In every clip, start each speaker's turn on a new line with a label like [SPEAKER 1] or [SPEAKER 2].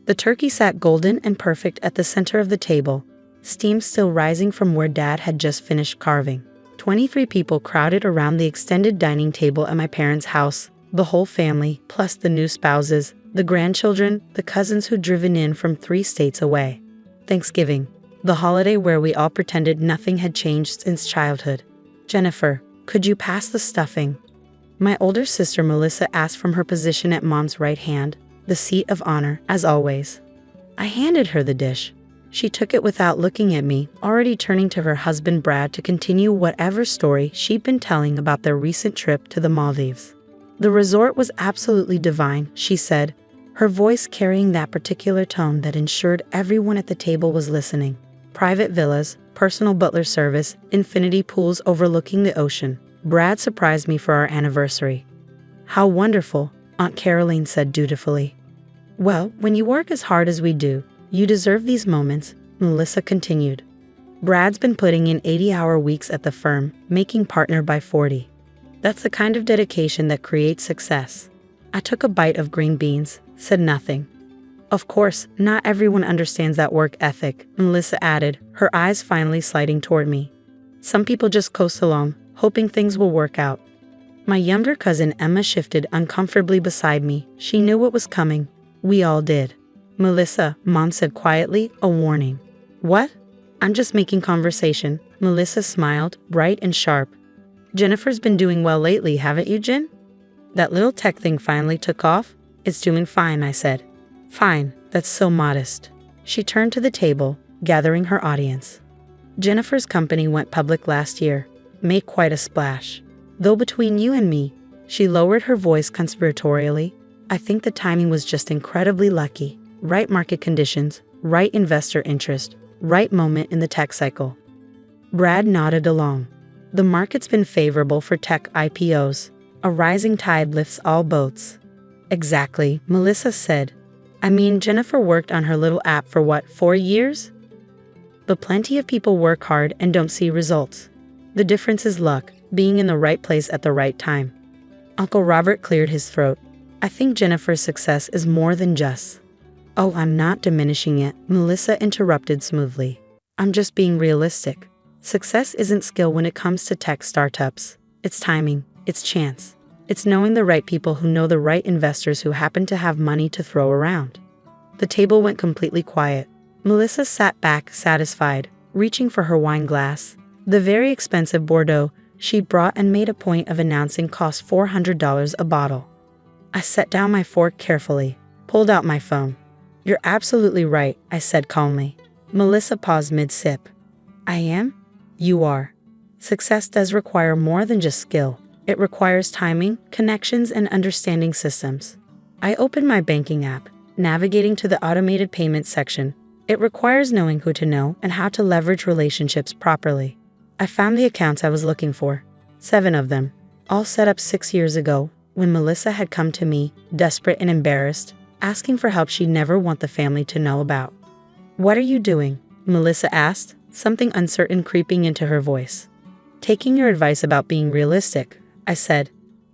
[SPEAKER 1] The turkey sat golden and perfect at the center of the table, steam still rising from where Dad had just finished carving. 23 people crowded around the extended dining table at my parents' house, the whole family, plus the new spouses, the grandchildren, the cousins who'd driven in from 3 states away. Thanksgiving, the holiday where we all pretended nothing had changed since childhood. "Jennifer, could you pass the stuffing?" My older sister Melissa asked from her position at Mom's right hand, the seat of honor, as always. I handed her the dish. She took it without looking at me, already turning to her husband Brad to continue whatever story she'd been telling about their recent trip to the Maldives. "The resort was absolutely divine," she said, her voice carrying that particular tone that ensured everyone at the table was listening. "Private villas, personal butler service, infinity pools overlooking the ocean. Brad surprised me for our anniversary." "How wonderful," Aunt Caroline said dutifully. "Well, when you work as hard as we do, you deserve these moments," Melissa continued. "Brad's been putting in 80-hour weeks at the firm, making partner by 40. That's the kind of dedication that creates success." I took a bite of green beans, said nothing. "Of course, not everyone understands that work ethic," Melissa added, her eyes finally sliding toward me. "Some people just coast along, hoping things will work out." My younger cousin Emma shifted uncomfortably beside me. She knew what was coming. We all did. "Melissa," Mom said quietly, a warning. "What?" "I'm just making conversation." Melissa smiled, bright and sharp. "Jennifer's been doing well lately, haven't you, Jen?" "That little tech thing finally took off?" "It's doing fine," I said. "Fine, that's so modest." She turned to the table, gathering her audience. "Jennifer's company went public last year. Made quite a splash. Though between you and me," she lowered her voice conspiratorially, "I think the timing was just incredibly lucky. Right market conditions, right investor interest, right moment in the tech cycle." Brad nodded along. "The market's been favorable for tech IPOs. A rising tide lifts all boats." "Exactly," Melissa said. "I mean, Jennifer worked on her little app for what, 4 years? But plenty of people work hard and don't see results. The difference is luck, being in the right place at the right time." Uncle Robert cleared his throat. "I think Jennifer's success is more than just—" "Oh, I'm not diminishing it," Melissa interrupted smoothly. "I'm just being realistic. Success isn't skill when it comes to tech startups. It's timing, it's chance. It's knowing the right people who know the right investors who happen to have money to throw around." The table went completely quiet. Melissa sat back, satisfied, reaching for her wine glass. The very expensive Bordeaux she'd brought and made a point of announcing cost $400 a bottle. I set down my fork carefully, pulled out my phone. "You're absolutely right," I said calmly. Melissa paused mid-sip. "I am?" "You are. Success does require more than just skill. It requires timing, connections, and understanding systems." I opened my banking app, navigating to the automated payments section. It requires knowing who to know and how to leverage relationships properly. I found the accounts I was looking for. 7 of them, all set up 6 years ago, when Melissa had come to me, desperate and embarrassed, asking for help she'd never want the family to know about. "What are you doing?" Melissa asked, something uncertain creeping into her voice. "Taking your advice about being realistic," I said.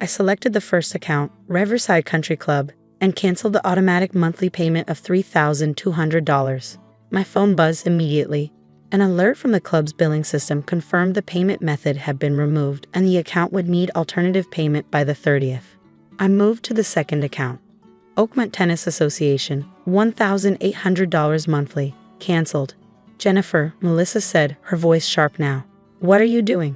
[SPEAKER 1] I selected the first account, Riverside Country Club, and canceled the automatic monthly payment of $3,200. My phone buzzed immediately. An alert from the club's billing system confirmed the payment method had been removed and the account would need alternative payment by the 30th. I moved to the second account. Oakmont Tennis Association, $1,800 monthly, canceled. "Jennifer," Melissa said, her voice sharp now. "What are you doing?"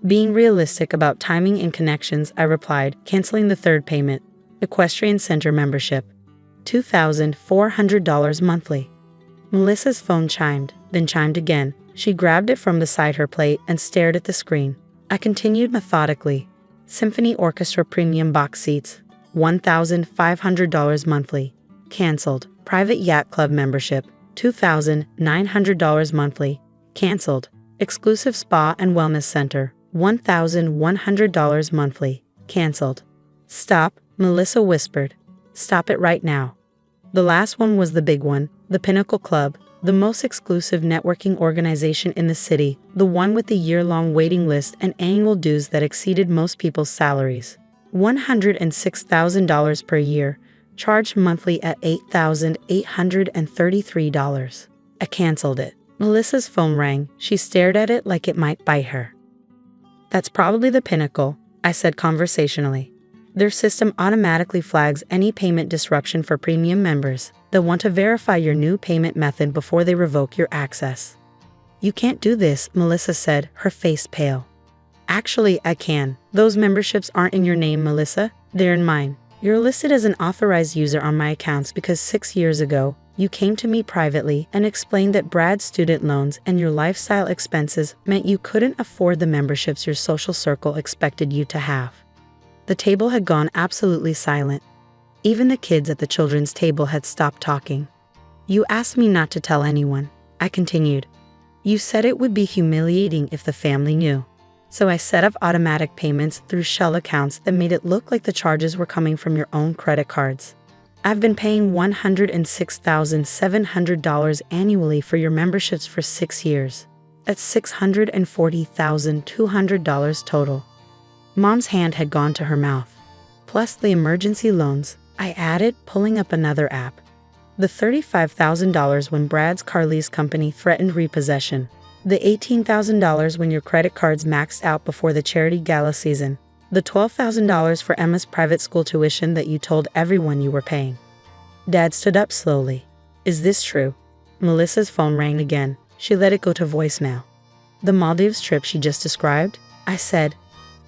[SPEAKER 1] "Being realistic about timing and connections," I replied, canceling the third payment. Equestrian Center membership, $2,400 monthly. Melissa's phone chimed, then chimed again. She grabbed it from beside her plate and stared at the screen. I continued methodically. Symphony Orchestra premium box seats, $1,500 monthly. Canceled. Private Yacht Club membership, $2,900 monthly. Canceled. Exclusive Spa and Wellness Center, $1,100 monthly. Canceled. "Stop," Melissa whispered. "Stop it right now." The last one was the big one, the Pinnacle Club, the most exclusive networking organization in the city, the one with the year-long waiting list and annual dues that exceeded most people's salaries. $106,000 per year, charged monthly at $8,833. I canceled it. Melissa's phone rang. She stared at it like it might bite her. That's probably the pinnacle, I said conversationally. Their system automatically flags any payment disruption for premium members. They'll want to verify your new payment method before they revoke your access. You can't do this, Melissa said, her face pale. Actually, I can. Those memberships aren't in your name, Melissa. They're in mine. You're listed as an authorized user on my accounts because 6 years ago, you came to me privately and explained that Brad's student loans and your lifestyle expenses meant you couldn't afford the memberships your social circle expected you to have. The table had gone absolutely silent. Even the kids at the children's table had stopped talking. You asked me not to tell anyone, I continued. You said it would be humiliating if the family knew. So I set up automatic payments through shell accounts that made it look like the charges were coming from your own credit cards. I've been paying $106,700 annually for your memberships for 6 years. That's $640,200 total. Mom's hand had gone to her mouth. Plus the emergency loans, I added, pulling up another app. The $35,000 when Brad's car lease company threatened repossession. The $18,000 when your credit cards maxed out before the charity gala season. The $12,000 for Emma's private school tuition that you told everyone you were paying. Dad stood up slowly. Is this true? Melissa's phone rang again. She let it go to voicemail. The Maldives trip she just described? I said.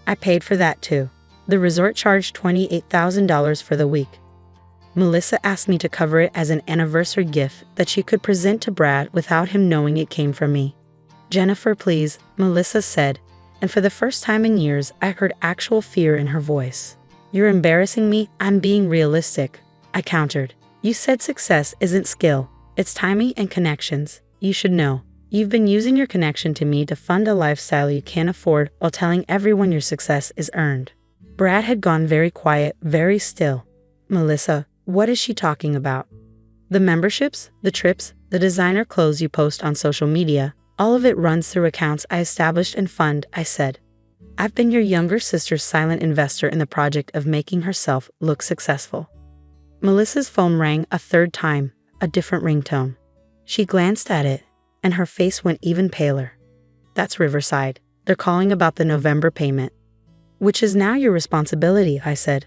[SPEAKER 1] I paid for that too. The resort charged $28,000 for the week. Melissa asked me to cover it as an anniversary gift that she could present to Brad without him knowing it came from me. Jennifer, please, Melissa said. And for the first time in years, I heard actual fear in her voice. You're embarrassing me. I'm being realistic, I countered. You said success isn't skill, it's timing and connections. You should know. You've been using your connection to me to fund a lifestyle you can't afford while telling everyone your success is earned. Brad had gone very quiet, very still. Melissa, what is she talking about? The memberships, the trips, the designer clothes you post on social media. All of it runs through accounts I established and fund, I said. I've been your younger sister's silent investor in the project of making herself look successful. Melissa's phone rang a third time, a different ringtone. She glanced at it, and her face went even paler. That's Riverside. They're calling about the November payment. Which is now your responsibility, I said.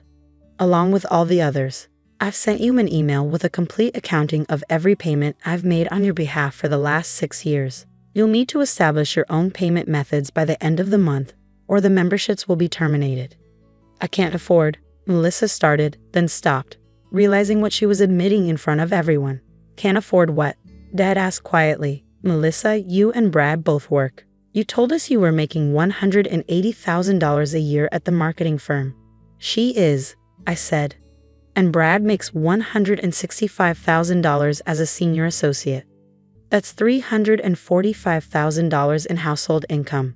[SPEAKER 1] Along with all the others. I've sent you an email with a complete accounting of every payment I've made on your behalf for the last 6 years. You'll need to establish your own payment methods by the end of the month, or the memberships will be terminated. I can't afford, Melissa started, then stopped, realizing what she was admitting in front of everyone. Can't afford what? Dad asked quietly. Melissa, you and Brad both work. You told us you were making $180,000 a year at the marketing firm. She is, I said. And Brad makes $165,000 as a senior associate. That's $345,000 in household income.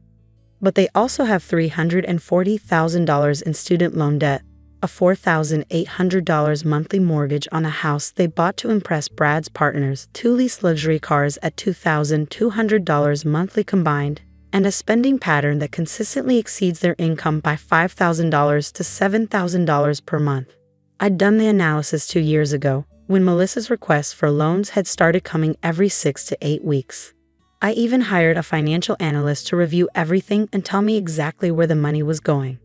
[SPEAKER 1] But they also have $340,000 in student loan debt, a $4,800 monthly mortgage on a house they bought to impress Brad's partners, 2 leased luxury cars at $2,200 monthly combined, and a spending pattern that consistently exceeds their income by $5,000 to $7,000 per month. I'd done the analysis 2 years ago, when Melissa's requests for loans had started coming every 6 to 8 weeks. I even hired a financial analyst to review everything and tell me exactly where the money was going.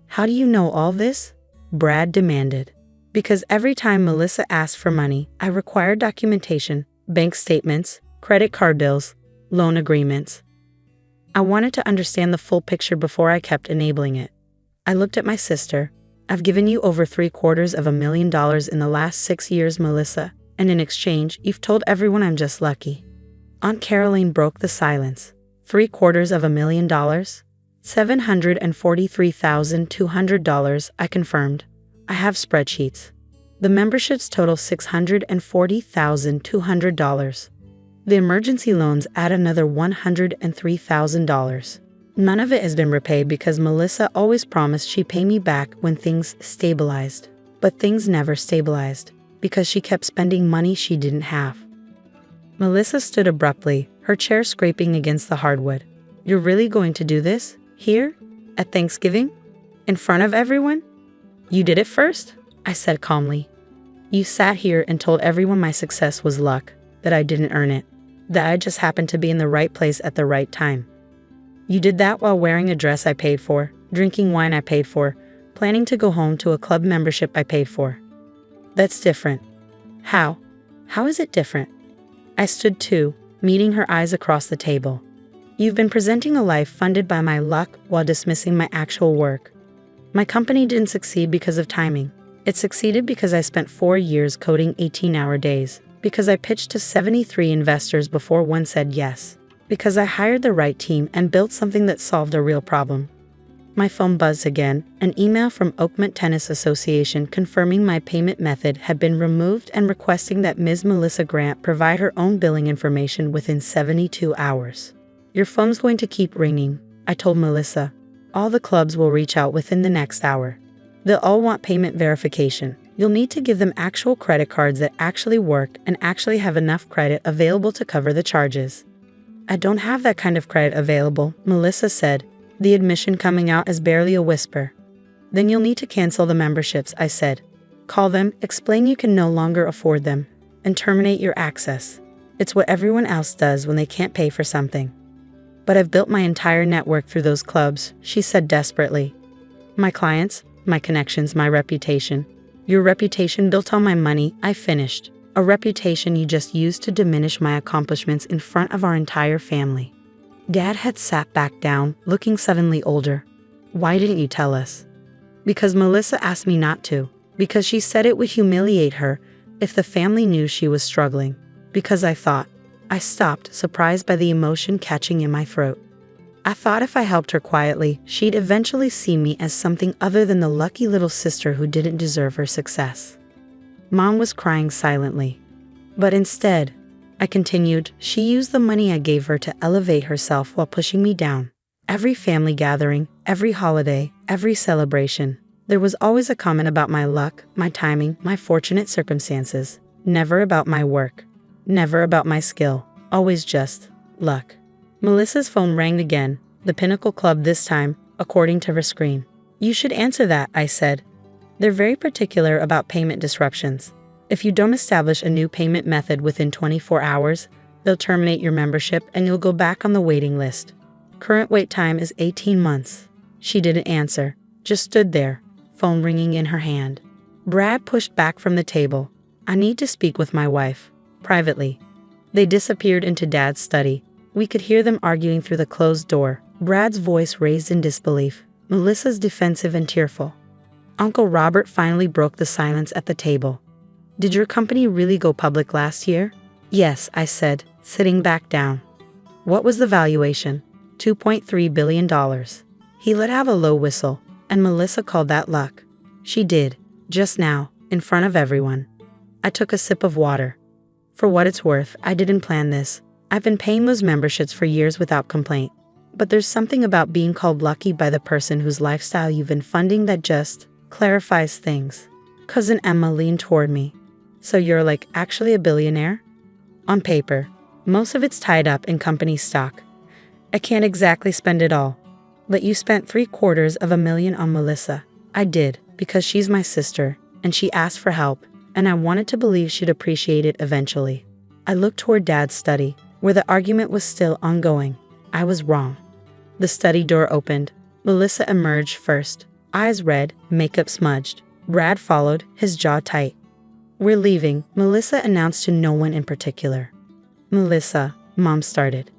[SPEAKER 1] How do you know all this? Brad demanded. Because every time Melissa asked for money, I required documentation, bank statements, credit card bills, loan agreements. I wanted to understand the full picture before I kept enabling it. I looked at my sister. I've given you over $750,000 in the last 6 years, Melissa, and in exchange, you've told everyone I'm just lucky. Aunt Caroline broke the silence. $750,000? $743,200, I confirmed. I have spreadsheets. The memberships total $640,200. The emergency loans add another $103,000. None of it has been repaid because Melissa always promised she'd pay me back when things stabilized. But things never stabilized, because she kept spending money she didn't have. Melissa stood abruptly, her chair scraping against the hardwood. You're really going to do this? Here? At Thanksgiving? In front of everyone? You did it first? I said calmly. You sat here and told everyone my success was luck, that I didn't earn it, that I just happened to be in the right place at the right time. You did that while wearing a dress I paid for, drinking wine I paid for, planning to go home to a club membership I paid for. That's different. How? How is it different? I stood too, meeting her eyes across the table. You've been presenting a life funded by my luck while dismissing my actual work. My company didn't succeed because of timing. It succeeded because I spent 4 years coding 18-hour days, because I pitched to 73 investors before one said yes, because I hired the right team and built something that solved a real problem. My phone buzzed again, an email from Oakmont Tennis Association confirming my payment method had been removed and requesting that Ms. Melissa Grant provide her own billing information within 72 hours. Your phone's going to keep ringing, I told Melissa. All the clubs will reach out within the next hour. They'll all want payment verification. You'll need to give them actual credit cards that actually work and actually have enough credit available to cover the charges. I don't have that kind of credit available, Melissa said, the admission coming out as barely a whisper. Then you'll need to cancel the memberships, I said. Call them, explain you can no longer afford them, and terminate your access. It's what everyone else does when they can't pay for something. But I've built my entire network through those clubs, she said desperately. My clients, my connections, my reputation. Your reputation built on my money, I finished. A reputation you just used to diminish my accomplishments in front of our entire family. Dad had sat back down, looking suddenly older. Why didn't you tell us? Because Melissa asked me not to. Because she said it would humiliate her if the family knew she was struggling. Because I thought. I stopped, surprised by the emotion catching in my throat. I thought if I helped her quietly, she'd eventually see me as something other than the lucky little sister who didn't deserve her success. Mom was crying silently. But instead, I continued, she used the money I gave her to elevate herself while pushing me down. Every family gathering, every holiday, every celebration, there was always a comment about my luck, my timing, my fortunate circumstances. Never about my work. Never about my skill. Always just luck. Melissa's phone rang again, the Pinnacle Club this time, according to her screen. You should answer that, I said. They're very particular about payment disruptions. If you don't establish a new payment method within 24 hours, they'll terminate your membership and you'll go back on the waiting list. Current wait time is 18 months. She didn't answer, just stood there, phone ringing in her hand. Brad pushed back from the table. I need to speak with my wife. Privately. They disappeared into Dad's study. We could hear them arguing through the closed door, Brad's voice raised in disbelief, Melissa's defensive and tearful. Uncle Robert finally broke the silence at the table. Did your company really go public last year? Yes, I said, sitting back down. What was the valuation? $2.3 billion. He let out a low whistle, and Melissa called that luck. She did, just now, in front of everyone. I took a sip of water. For what it's worth, I didn't plan this. I've been paying those memberships for years without complaint. But there's something about being called lucky by the person whose lifestyle you've been funding that just clarifies things. Cousin Emma leaned toward me. So you're actually a billionaire? On paper. Most of it's tied up in company stock. I can't exactly spend it all. But you spent $750,000 on Melissa. I did, because she's my sister, and she asked for help, and I wanted to believe she'd appreciate it eventually. I looked toward Dad's study, where the argument was still ongoing. I was wrong. The study door opened. Melissa emerged first, eyes red, makeup smudged. Brad followed, his jaw tight. We're leaving, Melissa announced to no one in particular. Melissa, Mom started.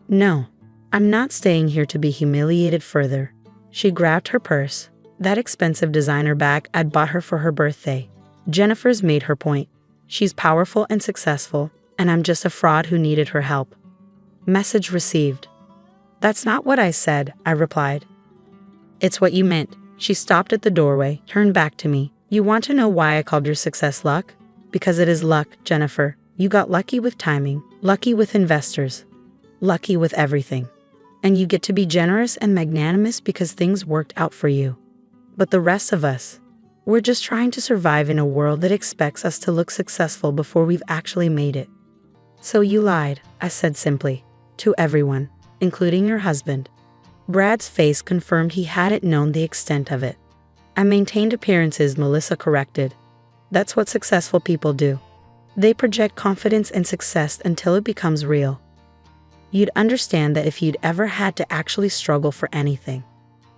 [SPEAKER 1] No, I'm not staying here to be humiliated further. She grabbed her purse, that expensive designer bag I'd bought her for her birthday. Jennifer's made her point. She's powerful and successful, and I'm just a fraud who needed her help. Message received. That's not what I said, I replied. It's what you meant. She stopped at the doorway, turned back to me. You want to know why I called your success luck? Because it is luck, Jennifer. You got lucky with timing, lucky with investors, lucky with everything. And you get to be generous and magnanimous because things worked out for you. But the rest of us, we're just trying to survive in a world that expects us to look successful before we've actually made it. So you lied, I said simply, to everyone, including your husband. Brad's face confirmed he hadn't known the extent of it. I maintained appearances, Melissa corrected. That's what successful people do. They project confidence and success until it becomes real. You'd understand that if you'd ever had to actually struggle for anything.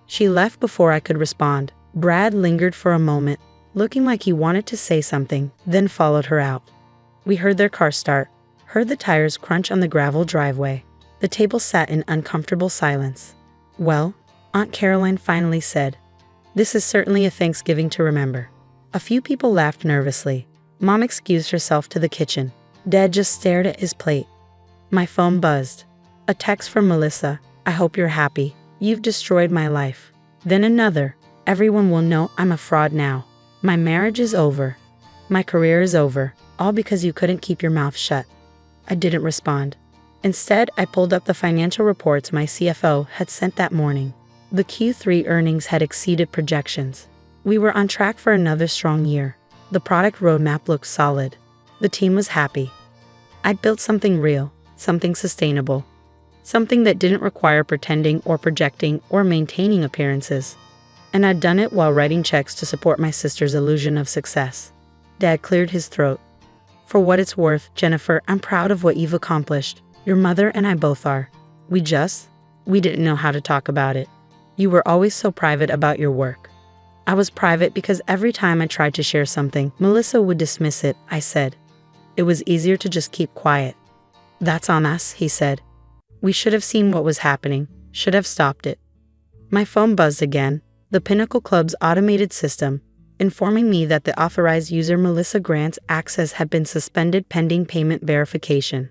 [SPEAKER 1] She left before I could respond. Brad lingered for a moment, looking like he wanted to say something, then followed her out. We heard their car start, heard the tires crunch on the gravel driveway. The table sat in uncomfortable silence. "Well," Aunt Caroline finally said, "this is certainly a Thanksgiving to remember." A few people laughed nervously. Mom excused herself to the kitchen. Dad just stared at his plate. My phone buzzed. A text from Melissa. "I hope you're happy. You've destroyed my life." Then another. "Everyone will know I'm a fraud now. My marriage is over. My career is over. All because you couldn't keep your mouth shut." I didn't respond. Instead, I pulled up the financial reports my CFO had sent that morning. The Q3 earnings had exceeded projections. We were on track for another strong year. The product roadmap looked solid. The team was happy. I'd built something real, something sustainable. Something that didn't require pretending or projecting or maintaining appearances. And I'd done it while writing checks to support my sister's illusion of success. Dad cleared his throat. "For what it's worth, Jennifer, I'm proud of what you've accomplished. Your mother and I both are. We didn't know how to talk about it. You were always so private about your work." I was private because every time I tried to share something, Melissa would dismiss it, I said. It was easier to just keep quiet. "That's on us," he said. "We should have seen what was happening, should have stopped it." My phone buzzed again, the Pinnacle Club's automated system, informing me that the authorized user Melissa Grant's access had been suspended pending payment verification.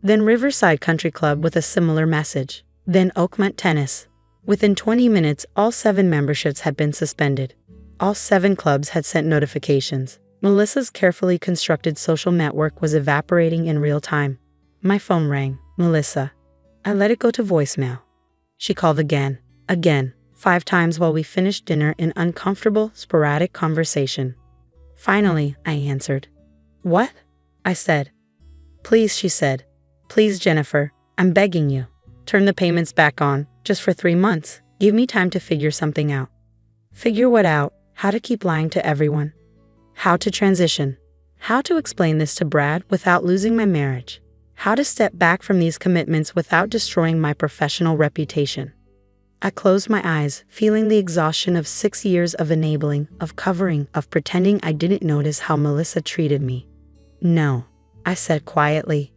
[SPEAKER 1] Then Riverside Country Club with a similar message. Then Oakmont Tennis. Within 20 minutes, all 7 memberships had been suspended. All 7 clubs had sent notifications. Melissa's carefully constructed social network was evaporating in real time. My phone rang. "Melissa." I let it go to voicemail. She called again, 5 times while we finished dinner in uncomfortable, sporadic conversation. Finally, I answered. "What?" I said. "Please," she said. "Please, Jennifer, I'm begging you. Turn the payments back on, just for 3 months. Give me time to figure something out." Figure what out? How to keep lying to everyone. How to transition. How to explain this to Brad without losing my marriage. How to step back from these commitments without destroying my professional reputation. I closed my eyes, feeling the exhaustion of 6 years of enabling, of covering, of pretending I didn't notice how Melissa treated me. "No," I said quietly.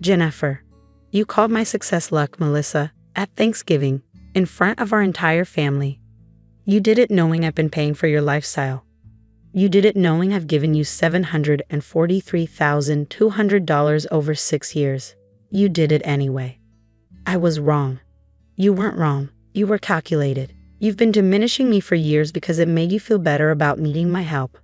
[SPEAKER 1] "Jennifer, you called my success luck, Melissa, at Thanksgiving, in front of our entire family. You did it knowing I've been paying for your lifestyle. You did it knowing I've given you $743,200 over 6 years. You did it anyway. I was wrong. You weren't wrong. You were calculated. You've been diminishing me for years because it made you feel better about needing my help.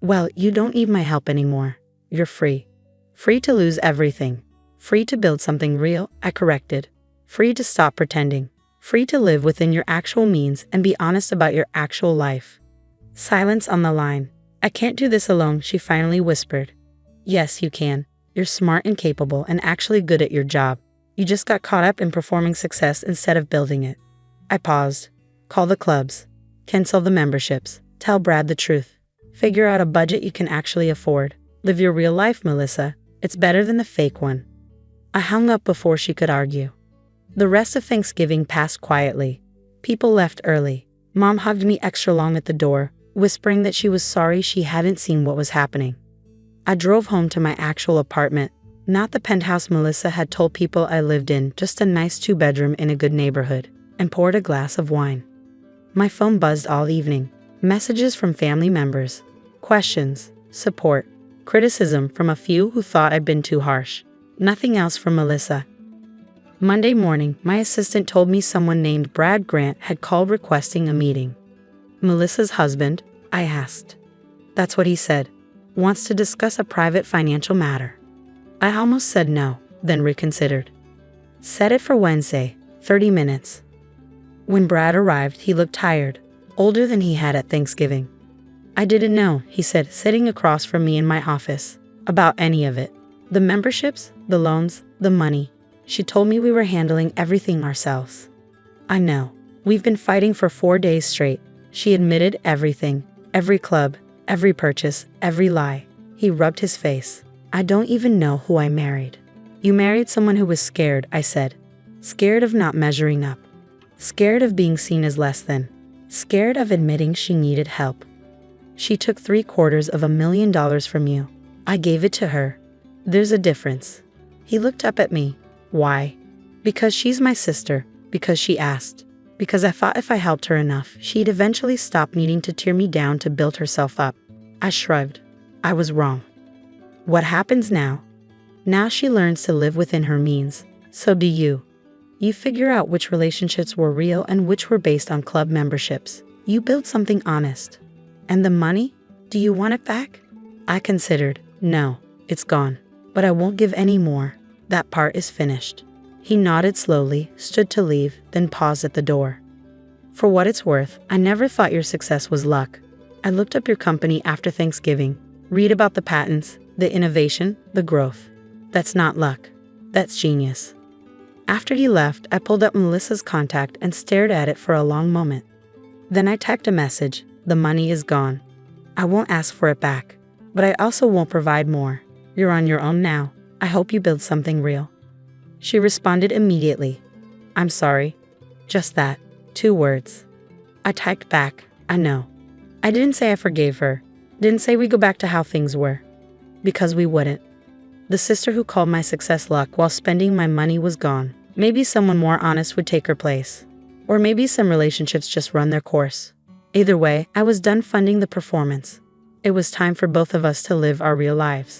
[SPEAKER 1] Well, you don't need my help anymore. You're free. Free to lose everything. Free to build something real," I corrected. "Free to stop pretending. Free to live within your actual means and be honest about your actual life." Silence on the line. "I can't do this alone," she finally whispered. "Yes, you can. You're smart and capable and actually good at your job. You just got caught up in performing success instead of building it." I paused. "Call the clubs. Cancel the memberships. Tell Brad the truth. Figure out a budget you can actually afford. Live your real life, Melissa. It's better than the fake one." I hung up before she could argue. The rest of Thanksgiving passed quietly. People left early. Mom hugged me extra long at the door, whispering that she was sorry she hadn't seen what was happening. I drove home to my actual apartment, not the penthouse Melissa had told people I lived in, just a nice 2-bedroom in a good neighborhood, and poured a glass of wine. My phone buzzed all evening. Messages from family members. Questions, support, criticism from a few who thought I'd been too harsh. Nothing else from Melissa. Monday morning, my assistant told me someone named Brad Grant had called requesting a meeting. "Melissa's husband?" I asked. "That's what he said. Wants to discuss a private financial matter." I almost said no, then reconsidered. "Set it for Wednesday, 30 minutes. When Brad arrived, he looked tired, older than he had at Thanksgiving. "I didn't know," he said, sitting across from me in my office, "about any of it. The memberships, the loans, the money. She told me we were handling everything ourselves." "I know. We've been fighting for 4 days straight." She admitted everything, every club, Every purchase, every lie. He rubbed his face. I don't even know who I married. You married someone who was scared, I said. Scared of not measuring up. Scared of being seen as less than. Scared of admitting she needed help. She took $750,000 from you. I gave it to her. There's a difference. He looked up at me. Why? Because she's my sister. Because she asked. Because I thought if I helped her enough, she'd eventually stop needing to tear me down to build herself up. I shrugged. I was wrong. What happens now? Now she learns to live within her means. So do you. You figure out which relationships were real and which were based on club memberships. You build something honest. And the money? Do you want it back? I considered. No, it's gone. But I won't give any more. That part is finished. He nodded slowly, stood to leave, then paused at the door. For what it's worth, I never thought your success was luck. I looked up your company after Thanksgiving. Read about the patents, the innovation, the growth. That's not luck. That's genius. After he left, I pulled up Melissa's contact and stared at it for a long moment. Then I typed a message. The money is gone. I won't ask for it back. But I also won't provide more. You're on your own now. I hope you build something real. She responded immediately. I'm sorry. Just that. 2 words. I typed back. I know. I didn't say I forgave her. Didn't say we go back to how things were. Because we wouldn't. The sister who called my success luck while spending my money was gone. Maybe someone more honest would take her place. Or maybe some relationships just run their course. Either way, I was done funding the performance. It was time for both of us to live our real lives.